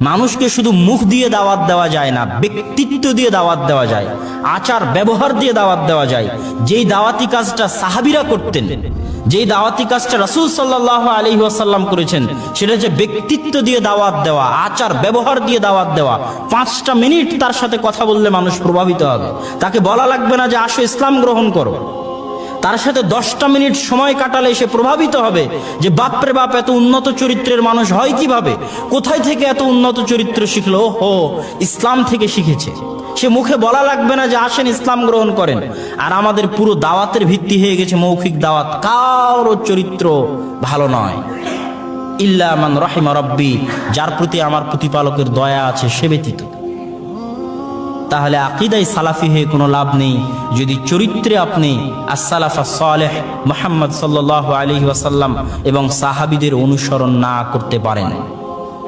মানুষকে শুধু মুখ দিয়ে দাওয়াত দেওয়া যায় না, ব্যক্তিত্ব দিয়ে দাওয়াত দেওয়া যায়, আচার ব্যবহার দিয়ে দাওয়াত দেওয়া যায়। যেই দাওয়াতি কাজটা সাহাবীরা করতেন, যেই দাওয়াতি কাজটা রাসূল সাল্লাল্লাহু আলাইহি ওয়াসাল্লাম করেছেন, সেটা হচ্ছে ব্যক্তিত্ব দিয়ে দাওয়াত দেওয়া, আচার ব্যবহার দিয়ে দাওয়াত দেওয়া। 5টা মিনিট তার সাথে কথা বললে মানুষ প্রভাবিত হবে। তাকে বলা লাগবে না যে আসো ইসলাম গ্রহণ করো, তার সাথে 10টা মিনিট সময় কাটালে সে প্রভাবিত হবে যে বাপরে বাপ, এত উন্নত চরিত্রের মানুষ হয় কিভাবে, কোথায় থেকে এত উন্নত চরিত্র শিখলো, ওহো ইসলাম থেকে শিখেছে। সে মুখে বলা লাগবে না যে আসেন ইসলাম গ্রহণ করেন। আর আমাদের পুরো দাওয়াতের ভিত্তি হয়ে গেছে মৌখিক দাওয়াত, কারো চরিত্র ভালো নয়, ইল্লা মান রাহিমা রাব্বি, যার প্রতি আমার প্রতিপালকের দয়া আছে সে ব্যতীত। তাহলে আকীদায় সালাফি হয়ে কোনো লাভ নেই যদি চরিত্রে আপনি as-সালাফাস সালেহ মুহাম্মদ সাল্লাল্লাহু আলাইহি ওয়াসাল্লাম এবং সাহাবীদের অনুসরণ না করতে পারেন।